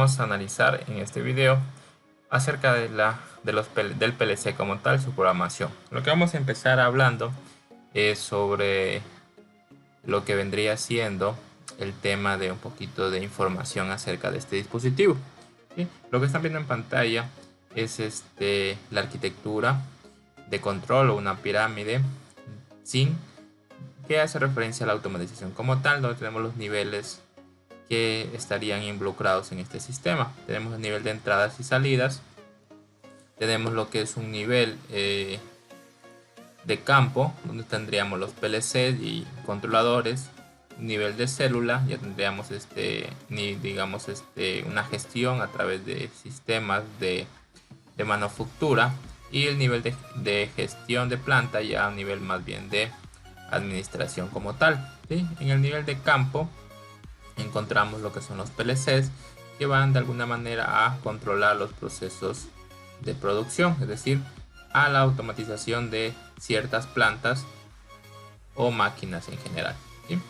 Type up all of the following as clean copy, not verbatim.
Vamos a analizar en este video acerca del PLC como tal, su programación. Lo que vamos a empezar hablando es sobre lo que vendría siendo el tema de un poquito de información acerca de este dispositivo. ¿Sí? Lo que están viendo en pantalla es la arquitectura de control o una pirámide SIN que hace referencia a la automatización como tal, donde tenemos los niveles que estarían involucrados en este sistema. Tenemos el nivel de entradas y salidas, tenemos lo que es un nivel de campo, donde tendríamos los PLCs y controladores, nivel de célula, ya tendríamos una gestión a través de sistemas de manufactura, y el nivel de gestión de planta ya a nivel más bien de administración como tal. ¿Sí? En el nivel de campo encontramos lo que son los PLCs, que van de alguna manera a controlar los procesos de producción, es decir, a la automatización de ciertas plantas o máquinas en general. ¿Sí?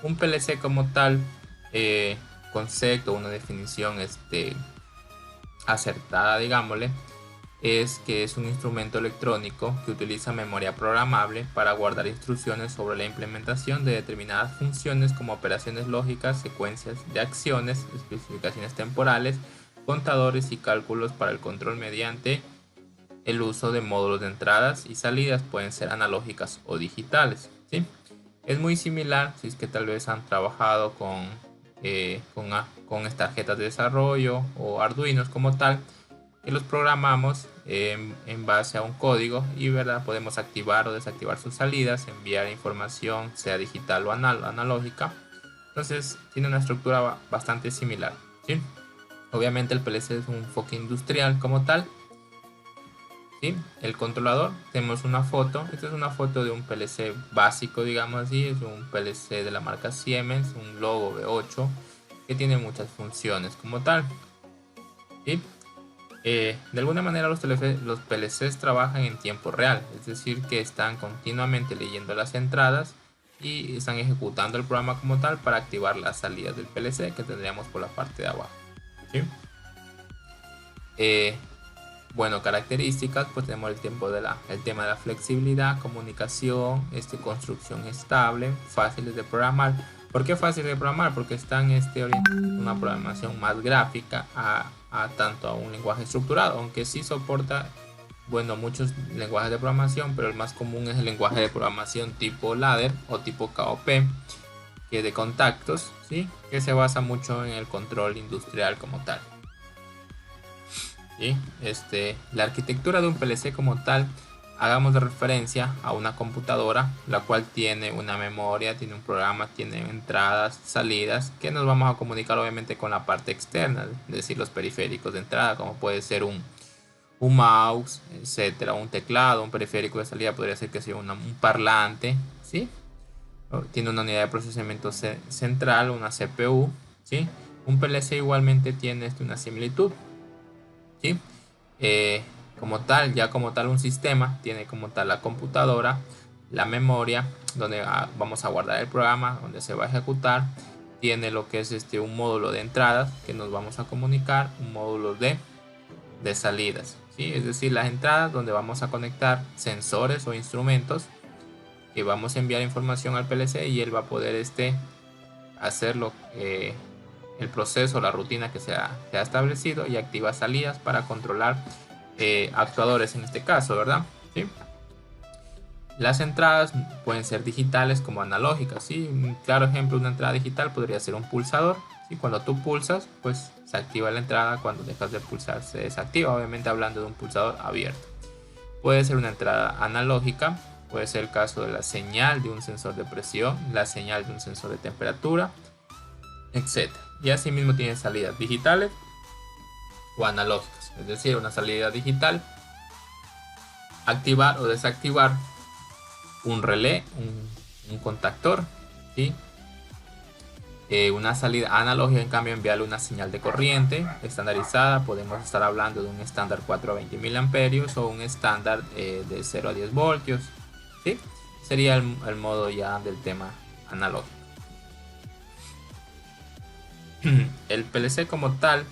Un PLC como tal, concepto, una definición acertada, digámosle, es que es un instrumento electrónico que utiliza memoria programable para guardar instrucciones sobre la implementación de determinadas funciones como operaciones lógicas, secuencias de acciones, especificaciones temporales, contadores y cálculos para el control mediante el uso de módulos de entradas y salidas, pueden ser analógicas o digitales. ¿Sí? Es muy similar si es que tal vez han trabajado con tarjetas de desarrollo o Arduinos como tal, que los programamos en base a un código y podemos activar o desactivar sus salidas, enviar información sea digital o analógica. Entonces tiene una estructura bastante similar. ¿Sí? Obviamente el PLC es un enfoque industrial como tal. ¿Sí? El controlador, tenemos una foto. Esta es una foto de un PLC básico, digamos así. Es un PLC de la marca Siemens, un logo V8 que tiene muchas funciones como tal. ¿Sí? De alguna manera los PLCs trabajan en tiempo real, es decir, que están continuamente leyendo las entradas y están ejecutando el programa como tal para activar las salidas del PLC que tendríamos por la parte de abajo. ¿Sí? Bueno, características, pues tenemos el tema de la flexibilidad, comunicación, construcción estable, fáciles de programar. ¿Por qué fáciles de programar? Porque están orientados a una programación más gráfica tanto a un lenguaje estructurado, aunque sí soporta, bueno, muchos lenguajes de programación, pero el más común es el lenguaje de programación tipo ladder o tipo KOP, que es de contactos, ¿sí? Que se basa mucho en el control industrial como tal. ¿Sí? La arquitectura de un PLC como tal, hagamos de referencia a una computadora, la cual tiene una memoria, tiene un programa, tiene entradas, salidas, que nos vamos a comunicar obviamente con la parte externa, es decir, los periféricos de entrada, como puede ser un mouse, etcétera, un teclado, un periférico de salida, podría ser que sea un parlante, ¿sí? Tiene una unidad de procesamiento central, una CPU, ¿sí? Un PLC igualmente tiene una similitud. ¿Sí? Como tal un sistema tiene como tal la computadora, la memoria donde vamos a guardar el programa, donde se va a ejecutar, tiene lo que es un módulo de entradas que nos vamos a comunicar, un módulo de salidas, ¿sí? Es decir, las entradas donde vamos a conectar sensores o instrumentos que vamos a enviar información al PLC y él va a poder hacerlo, el proceso, la rutina que se ha establecido, y activa salidas para controlar actuadores en este caso, ¿verdad? ¿Sí? Las entradas pueden ser digitales como analógicas, ¿sí? Un claro ejemplo de una entrada digital podría ser un pulsador, ¿sí? Cuando tú pulsas, pues se activa la entrada, cuando dejas de pulsar se desactiva, obviamente hablando de un pulsador abierto. Puede ser una entrada analógica, puede ser el caso de la señal de un sensor de presión, la señal de un sensor de temperatura, etc. Y asimismo tiene salidas digitales o analógicas, es decir, una salida digital, activar o desactivar un relé, un contactor, ¿sí? Una salida analógica, en cambio, enviarle una señal de corriente estandarizada. Podemos estar hablando de un estándar 4 a 20 mil amperios o un estándar de 0 a 10 voltios, ¿sí? Sería el modo ya del tema analógico. El PLC como tal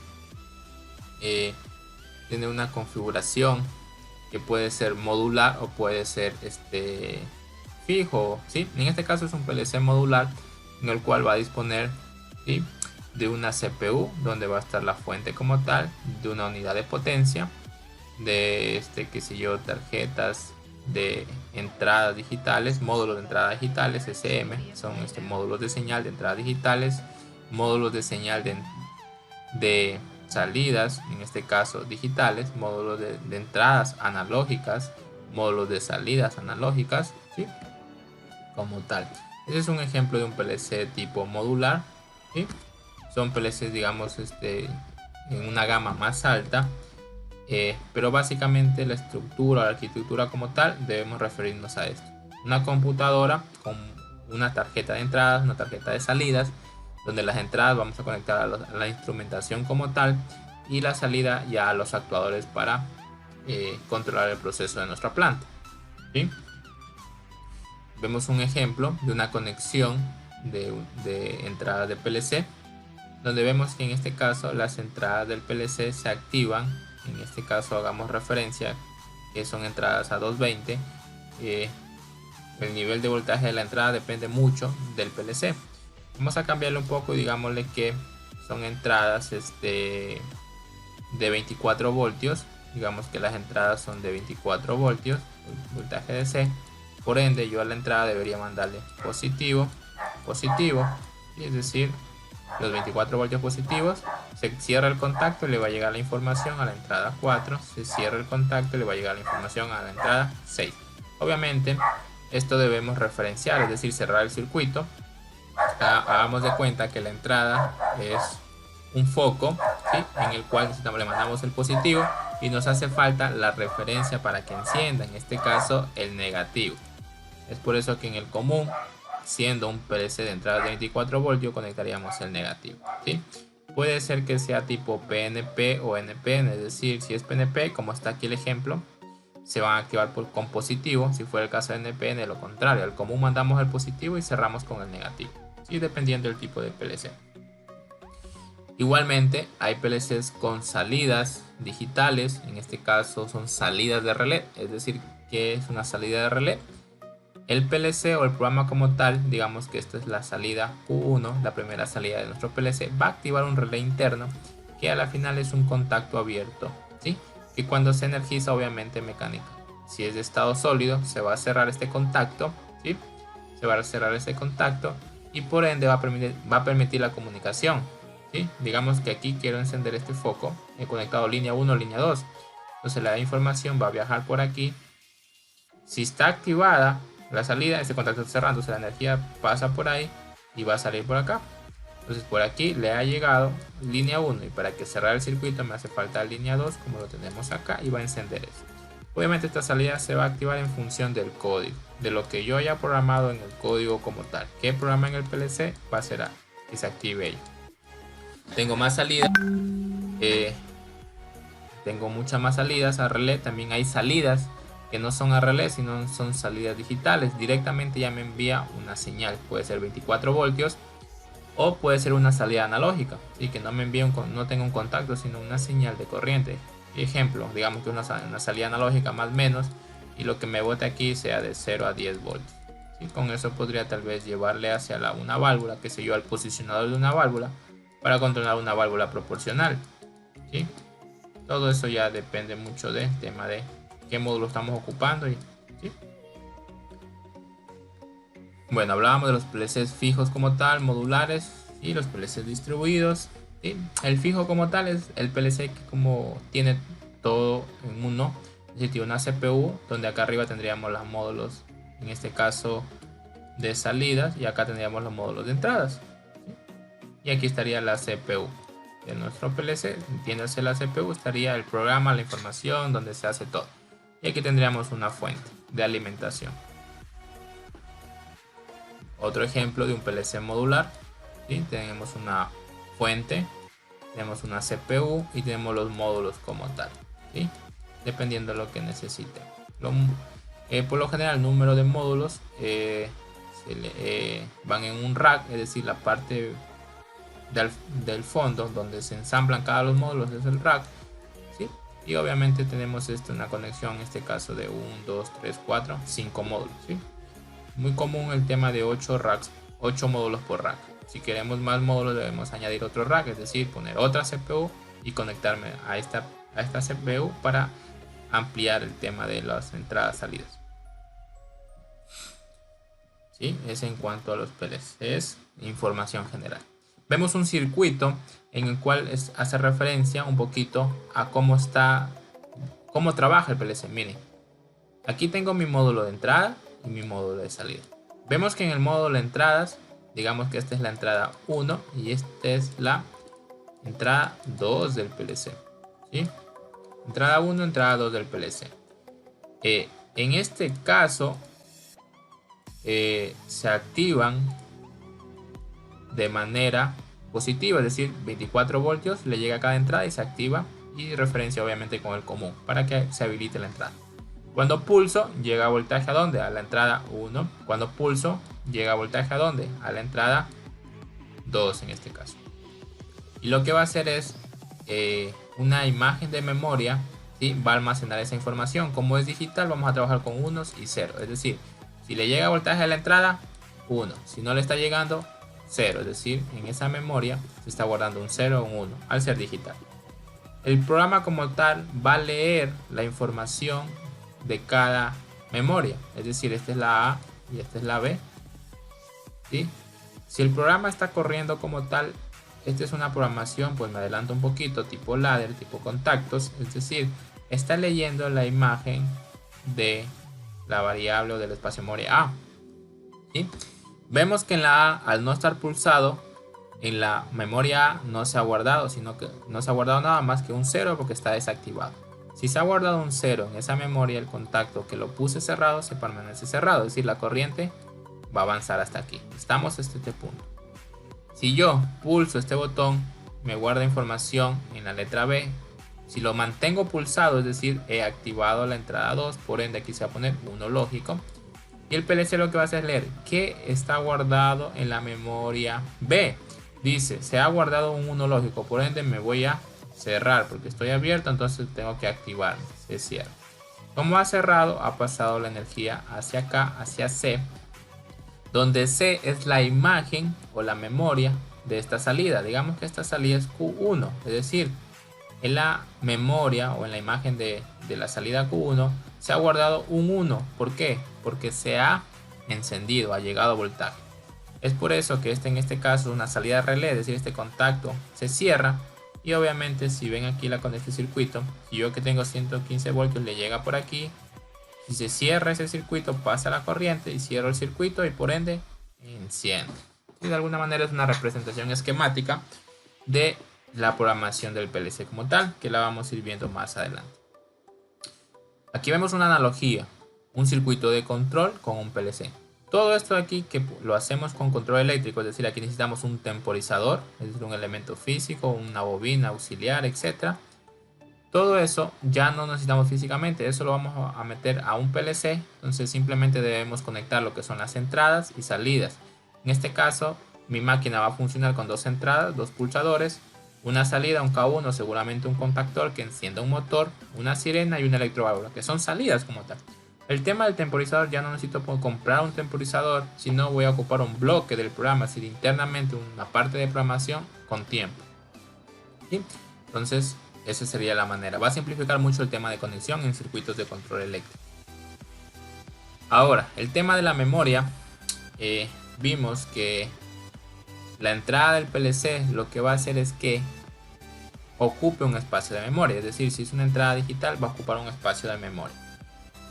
tiene una configuración que puede ser modular o puede ser fijo, ¿sí? En este caso es un PLC modular en el cual va a disponer, ¿sí?, de una CPU donde va a estar la fuente como tal, de una unidad de potencia, de qué sé yo, tarjetas de entradas digitales, módulos de entrada digitales, SM, son módulos de señal de entrada digitales, módulos de señal de salidas, en este caso digitales, módulos de entradas analógicas, módulos de salidas analógicas, ¿sí?, como tal. Ese es un ejemplo de un PLC tipo modular, ¿sí? Son PLCs, digamos, en una gama más alta, pero básicamente la estructura, la arquitectura como tal, debemos referirnos a esto. Una computadora con una tarjeta de entradas, una tarjeta de salidas, donde las entradas vamos a conectar a la instrumentación como tal y la salida ya a los actuadores para controlar el proceso de nuestra planta, ¿sí? Vemos un ejemplo de una conexión de entradas de PLC, donde vemos que en este caso las entradas del PLC se activan. En este caso hagamos referencia que son entradas a 220. El nivel de voltaje de la entrada depende mucho del PLC. Vamos a cambiarle un poco y digámosle que son entradas de 24 voltios. Digamos que las entradas son de 24 voltios, voltaje DC. Por ende, yo a la entrada debería mandarle positivo, positivo, es decir, los 24 voltios positivos. Se cierra el contacto y le va a llegar la información a la entrada 4. Se cierra el contacto y le va a llegar la información a la entrada 6. Obviamente, esto debemos referenciar, es decir, cerrar el circuito. Hagamos de cuenta que la entrada es un foco, ¿sí?, en el cual le mandamos el positivo y nos hace falta la referencia para que encienda, en este caso el negativo. Es por eso que en el común, siendo un PLC de entrada de 24 voltios, conectaríamos el negativo, ¿sí? Puede ser que sea tipo PNP o NPN, es decir, si es PNP, como está aquí el ejemplo, se van a activar con positivo. Si fuera el caso de NPN, lo contrario, al común mandamos el positivo y cerramos con el negativo, ¿sí?, dependiendo del tipo de PLC. Igualmente hay PLCs con salidas digitales, en este caso son salidas de relé. Es decir, ¿qué es una salida de relé? El PLC o el programa como tal, digamos que esta es la salida Q1, la primera salida de nuestro PLC, va a activar un relé interno que a la final es un contacto abierto, ¿sí?, que cuando se energiza, obviamente mecánica. Si es de estado sólido, se va a cerrar este contacto, ¿sí?, se va a cerrar este contacto y por ende va a permitir la comunicación, ¿sí? Digamos que aquí quiero encender este foco, he conectado línea 1, línea 2, entonces la información va a viajar por aquí. Si está activada la salida, este contacto está cerrando, la energía pasa por ahí y va a salir por acá. Entonces por aquí le ha llegado línea 1 y para que cerrar el circuito me hace falta línea 2, como lo tenemos acá, y va a encender eso. Obviamente esta salida se va a activar en función del código, de lo que yo haya programado en el código como tal. ¿Qué programa en el PLC va a ser que se active ello? Tengo más salidas, tengo muchas más salidas a relé. También hay salidas que no son a relé, sino son salidas digitales. Directamente ya me envía una señal, puede ser 24 voltios o puede ser una salida analógica, y que no me envíe no tenga un contacto, sino una señal de corriente. Ejemplo, digamos que una salida analógica más o menos, y lo que me bote aquí sea de 0 a 10 voltios. ¿Sí? Con eso podría tal vez llevarle hacia una válvula, que sé yo, al posicionador de una válvula, para controlar una válvula proporcional, ¿sí? Todo eso ya depende mucho del tema de qué módulo estamos ocupando. ¿Sí? Bueno, hablábamos de los PLCs fijos como tal, modulares, y los PLCs distribuidos. ¿Sí? El fijo como tal es el PLC que como tiene todo en uno, es decir, tiene una CPU donde acá arriba tendríamos los módulos, en este caso de salidas, y acá tendríamos los módulos de entradas. ¿Sí? Y aquí estaría la CPU de nuestro PLC. Entiéndase, la CPU estaría el programa, la información, donde se hace todo. Y aquí tendríamos una fuente de alimentación. Otro ejemplo de un PLC modular, ¿sí? Tenemos una fuente, tenemos una CPU y tenemos los módulos como tal, ¿sí? Dependiendo de lo que necesiten. Por lo general, el número de módulos van en un rack, es decir, la parte del, del fondo donde se ensamblan cada uno de los módulos es el rack, ¿sí? Y obviamente tenemos una conexión en este caso de 1, 2, 3, 4, 5 módulos, ¿sí? Muy común el tema de 8 racks, 8 módulos por rack. Si queremos más módulos debemos añadir otro rack, es decir, poner otra CPU y conectarme a esta CPU para ampliar el tema de las entradas salidas. ¿Sí? Es en cuanto a los PLCs, es información general. Vemos un circuito en el cual hace referencia un poquito a cómo trabaja el PLC. Miren, aquí tengo mi módulo de entrada y mi módulo de salida. Vemos que en el módulo de entradas, digamos que esta es la entrada 1 y esta es la entrada 2 del PLC, ¿sí? Entrada 1, entrada 2 del PLC. En este caso se activan de manera positiva, es decir, 24 voltios le llega a cada entrada y se activa, y referencia obviamente con el común para que se habilite la entrada. Cuando pulso, llega voltaje a dónde? A la entrada 1. Cuando pulso, llega voltaje a dónde? A la entrada 2 en este caso. Y lo que va a hacer es una imagen de memoria, ¿sí? Va a almacenar esa información. Como es digital, vamos a trabajar con unos y ceros. Es decir, si le llega voltaje a la entrada, 1. Si no le está llegando, 0. Es decir, en esa memoria se está guardando un 0 o un 1 al ser digital. El programa como tal va a leer la información de cada memoria. Es decir, esta es la A y esta es la B, ¿sí? Si el programa está corriendo como tal, esta es una programación, pues me adelanto un poquito, tipo ladder, tipo contactos. Es decir, está leyendo la imagen de la variable o del espacio memoria A, ¿sí? Vemos que en la A, al no estar pulsado, en la memoria A no se ha guardado, sino que no se ha guardado nada más que un 0 porque está desactivado. Si se ha guardado un 0 en esa memoria, el contacto que lo puse cerrado se permanece cerrado, es decir, la corriente va a avanzar hasta aquí. Estamos hasta este punto. Si yo pulso este botón, me guarda información en la letra B. Si lo mantengo pulsado, es decir, he activado la entrada 2, por ende aquí se va a poner 1 lógico. Y el PLC lo que va a hacer es leer qué está guardado en la memoria B. Dice, se ha guardado un 1 lógico, por ende me voy a cerrar porque estoy abierto, entonces tengo que activarme. Se cierra. Como ha cerrado, ha pasado la energía hacia acá, hacia C, donde C es la imagen o la memoria de esta salida. Digamos que esta salida es Q1, es decir, en la memoria o en la imagen de la salida Q1 se ha guardado un 1. ¿Por qué? Porque se ha encendido, ha llegado voltaje. Es por eso que en este caso es una salida relé, es decir, este contacto se cierra. Y obviamente si ven aquí con este circuito, si yo que tengo 115 voltios le llega por aquí, si se cierra ese circuito pasa la corriente y cierro el circuito y por ende enciende. Y de alguna manera es una representación esquemática de la programación del PLC como tal, que la vamos a ir viendo más adelante. Aquí vemos una analogía, un circuito de control con un PLC. Todo esto aquí que lo hacemos con control eléctrico, es decir, aquí necesitamos un temporizador, es decir, un elemento físico, una bobina auxiliar, etc. Todo eso ya no necesitamos físicamente, eso lo vamos a meter a un PLC, entonces simplemente debemos conectar lo que son las entradas y salidas. En este caso, mi máquina va a funcionar con dos entradas, dos pulsadores, una salida, un K1, seguramente un contactor que encienda un motor, una sirena y una electroválvula, que son salidas como tal. El tema del temporizador, ya no necesito comprar un temporizador, sino voy a ocupar un bloque del programa, es decir, internamente una parte de programación con tiempo. ¿Sí? Entonces, esa sería la manera. Va a simplificar mucho el tema de conexión en circuitos de control eléctrico. Ahora, el tema de la memoria, vimos que la entrada del PLC lo que va a hacer es que ocupe un espacio de memoria, es decir, si es una entrada digital va a ocupar un espacio de memoria,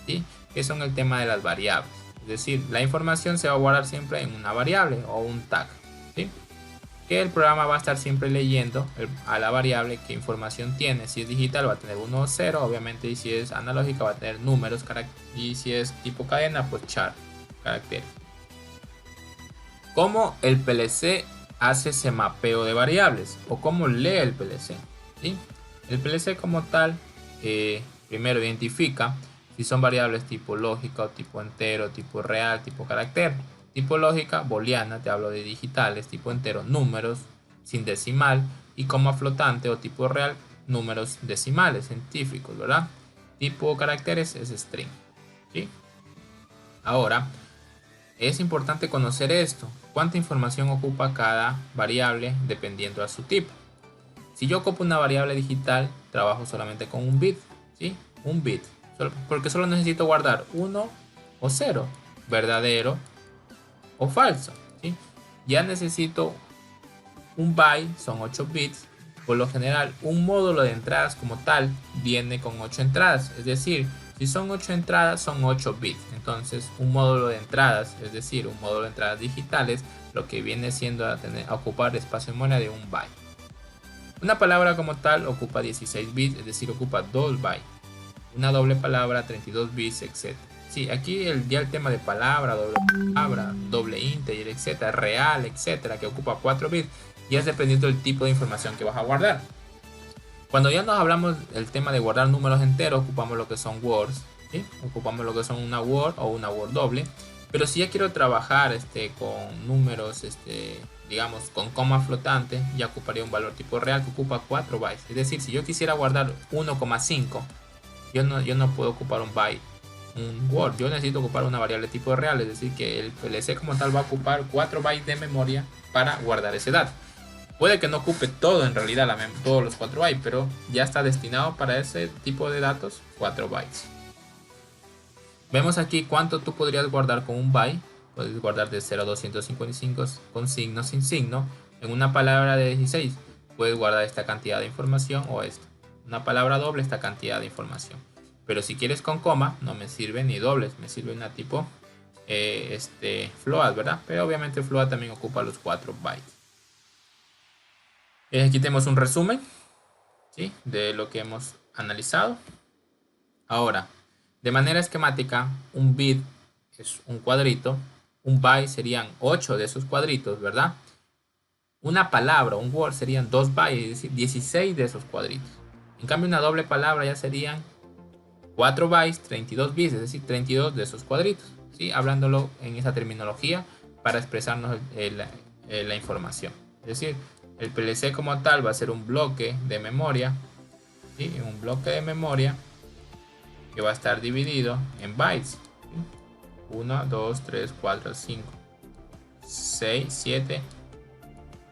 ¿sí? Que son el tema de las variables, es decir, la información se va a guardar siempre en una variable o un tag, ¿sí? Que el programa va a estar siempre leyendo a la variable qué información tiene. Si es digital va a tener 1 o 0, obviamente, y si es analógica va a tener números, y si es tipo cadena, pues char, caracteres. ¿Cómo el PLC hace ese mapeo de variables? ¿O cómo lee el PLC? ¿Sí? El PLC como tal, primero identifica si son variables tipo lógica o tipo entero, tipo real, tipo carácter. Tipo lógica, booleana, te hablo de digitales, tipo entero, números, sin decimal, y coma flotante o tipo real, números decimales científicos, ¿verdad? Tipo caracteres es string, ¿sí? Ahora, es importante conocer esto. ¿Cuánta información ocupa cada variable dependiendo a su tipo? Si yo ocupo una variable digital, trabajo solamente con un bit, ¿sí? Un bit, porque solo necesito guardar 1 o 0, verdadero o falso, ¿sí? Ya necesito un byte, son 8 bits. Por lo general, un módulo de entradas como tal viene con 8 entradas, es decir, si son 8 entradas, son 8 bits. Entonces, un módulo de entradas, es decir, un módulo de entradas digitales, lo que viene siendo a ocupar espacio de memoria de un byte. Una palabra como tal ocupa 16 bits, es decir, ocupa 2 bytes. Una doble palabra, 32 bits, etc. Sí, aquí ya el tema de palabra, doble integer, etc., real, etc., que ocupa 4 bits, ya es dependiendo del tipo de información que vas a guardar. Cuando ya nos hablamos del tema de guardar números enteros, ocupamos lo que son words, ¿sí? Ocupamos lo que son una word o una word doble. Pero si ya quiero trabajar con números, digamos, con coma flotante, ya ocuparía un valor tipo real que ocupa 4 bytes. Es decir, si yo quisiera guardar 1,5, yo no puedo ocupar un byte, un word. Yo necesito ocupar una variable tipo real, es decir, que el PLC como tal va a ocupar 4 bytes de memoria para guardar ese dato. Puede que no ocupe todo en realidad, todos los 4 bytes, pero ya está destinado para ese tipo de datos 4 bytes. Vemos aquí cuánto tú podrías guardar con un byte. Puedes guardar de 0 a 255 con signo, sin signo. En una palabra de 16 puedes guardar esta cantidad de información o esta. Una palabra doble, esta cantidad de información. Pero si quieres con coma, no me sirve ni dobles, me sirve una tipo float, ¿verdad? Pero obviamente float también ocupa los 4 bytes. Aquí tenemos un resumen, ¿sí?, de lo que hemos analizado. Ahora, de manera esquemática, un bit es un cuadrito, un byte serían 8 de esos cuadritos, ¿verdad? Una palabra, un word, serían 2 bytes, es decir, 16 de esos cuadritos. En cambio, una doble palabra ya serían 4 bytes, 32 bits, es decir, 32 de esos cuadritos, ¿sí? Hablándolo en esa terminología para expresarnos la información. Es decir, el PLC como tal va a ser un bloque de memoria, ¿sí? Un bloque de memoria que va a estar dividido en bytes, ¿sí? 1, 2, 3, 4, 5, 6, 7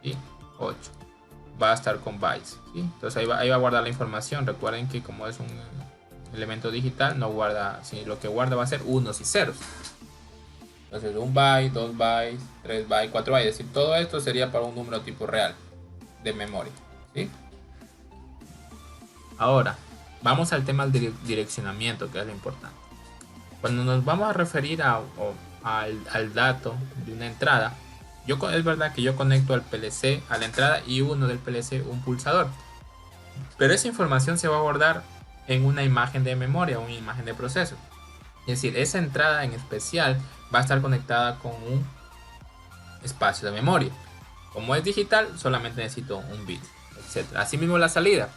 y 8. Va a estar con bytes, ¿sí? Entonces ahí va a guardar la información. Recuerden que como es un elemento digital, no guarda, si lo que guarda va a ser unos y ceros. Entonces 1 byte, 2 bytes, 3 bytes, 4 bytes. Es decir, todo esto sería para un número tipo real de memoria, ¿sí? Ahora, vamos al tema del direccionamiento, que es lo importante. Cuando nos vamos a referir al dato de una entrada, es verdad que yo conecto al PLC a la entrada y uno del PLC un pulsador. Pero esa información se va a guardar en una imagen de memoria, una imagen de proceso. Es decir, esa entrada en especial va a estar conectada con un espacio de memoria. Como es digital, solamente necesito un bit, etc. Asimismo la salida.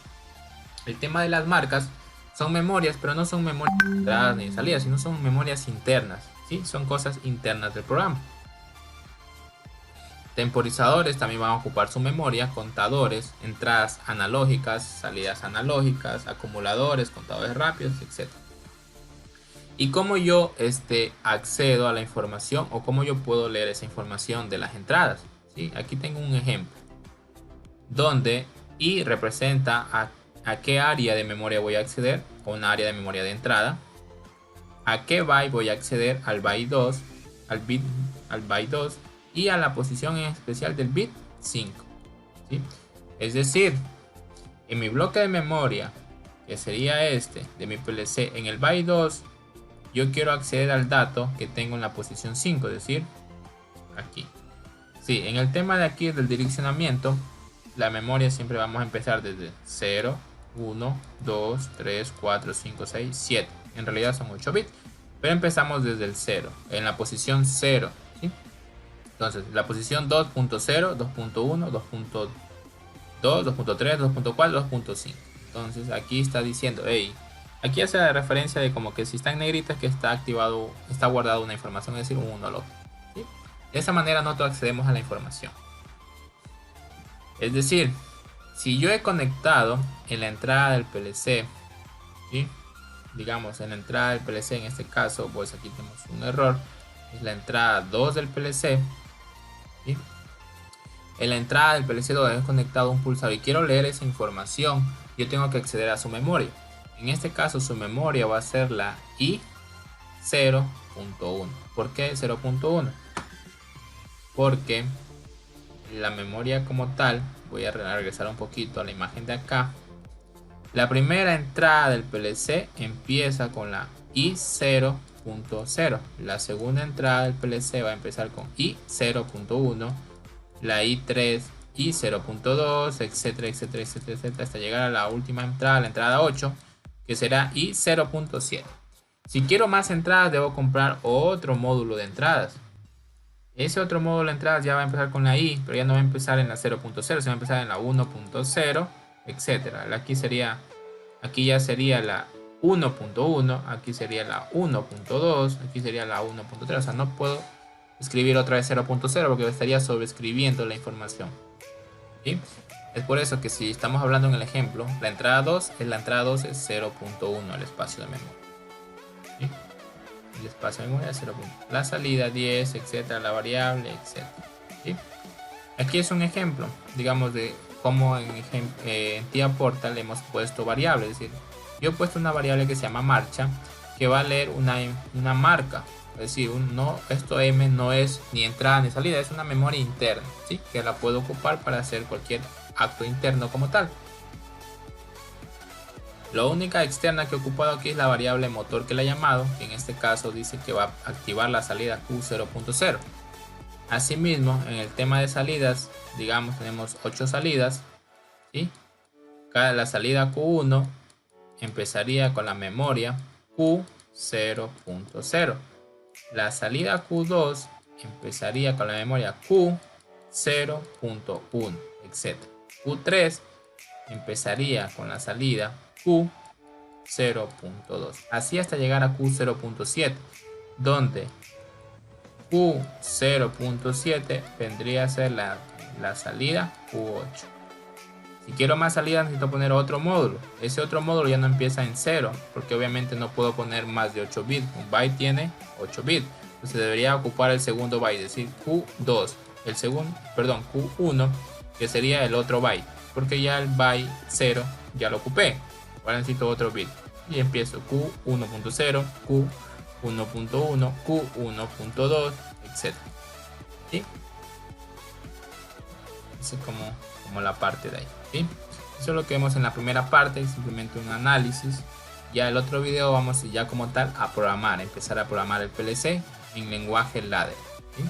El tema de las marcas son memorias, pero no son memorias de entrada ni de salida, sino son memorias internas, ¿sí? Son cosas internas del programa. Temporizadores también van a ocupar su memoria, contadores, entradas analógicas, salidas analógicas, acumuladores, contadores rápidos, etc. Y cómo yo accedo a la información o cómo yo puedo leer esa información de las entradas, ¿sí? Aquí tengo un ejemplo donde I representa a qué área de memoria voy a acceder, o una área de memoria de entrada, a qué byte voy a acceder, al byte 2, al byte 2 y a la posición en especial del bit 5, ¿sí? Es decir, en mi bloque de memoria, que sería de mi PLC, en el byte 2 yo quiero acceder al dato que tengo en la posición 5, es decir, aquí. Sí, en el tema de aquí del direccionamiento, la memoria siempre vamos a empezar desde 0, 1, 2, 3, 4, 5, 6, 7. En realidad son 8 bits, pero empezamos desde el 0, en la posición 0, ¿sí? Entonces, la posición 2.0, 2.1, 2.2, 2.3, 2.4, 2.5. Entonces, aquí está diciendo, hey, aquí hace la referencia de como que si está en negrita que está activado, está guardado una información, es decir, un 1 loco, ¿sí? De esa manera nosotros accedemos a la información. Es decir, si yo he conectado en la entrada del PLC, ¿sí? Digamos en la entrada del PLC, en este caso, pues aquí tenemos un error, es la entrada 2 del PLC, ¿sí? En la entrada del PLC 2 he conectado un pulsador y quiero leer esa información, yo tengo que acceder a su memoria. En este caso su memoria va a ser la I0.1. ¿Por qué 0.1? Porque la memoria como tal, voy a regresar un poquito a la imagen de acá. La primera entrada del PLC empieza con la I0.0. La segunda entrada del PLC va a empezar con I0.1. La I3, I0.2, etcétera, etcétera, etcétera, etcétera, hasta llegar a la última entrada, la entrada 8, que será I0.7. Si quiero más entradas, debo comprar otro módulo de entradas. Ese otro módulo de entradas ya va a empezar con la I, pero ya no va a empezar en la 0.0, se va a empezar en la 1.0, etcétera. Aquí ya sería la 1.1, aquí sería la 1.2, aquí sería la 1.3. O sea, no puedo escribir otra vez 0.0 porque estaría sobreescribiendo la información. ¿Sí? Es por eso que si estamos hablando en el ejemplo, la entrada 2 es 0.1 el espacio de memoria. ¿Sí? El espacio de memoria es 0. La salida 10, etcétera, la variable, etcétera. ¿Sí? Aquí es un ejemplo, digamos, de cómo en TIA Portal hemos puesto variables. Es decir, yo he puesto una variable que se llama marcha, que va a leer una marca. Es decir, esto M no es ni entrada ni salida, es una memoria interna, ¿sí? Que la puedo ocupar para hacer cualquier acto interno como tal. La única externa que he ocupado aquí es la variable motor que la he llamado, que en este caso dice que va a activar la salida Q0.0. Asimismo, en el tema de salidas, digamos, tenemos 8 salidas, ¿sí? La salida Q1 empezaría con la memoria Q0.0. La salida Q2 empezaría con la memoria Q0.1, etc. Q3 empezaría con la salida Q0.2, así hasta llegar a Q0.7, donde Q0.7 vendría a ser la salida Q8. Si quiero más salidas necesito poner otro módulo. Ese otro módulo ya no empieza en 0, porque obviamente no puedo poner más de 8 bits. Un byte tiene 8 bits. Entonces debería ocupar el segundo byte, es decir, Q2. Q1, que sería el otro byte, porque ya el byte 0 ya lo ocupé. Ahora necesito otro bit. Y empiezo Q1.0, Q1.1, Q1.2, etc. ¿Sí? Eso es como la parte de ahí. ¿Sí? Eso es lo que vemos en la primera parte, simplemente un análisis. Ya el otro video vamos ya como tal a programar, empezar a programar el PLC en lenguaje ladder. ¿Sí?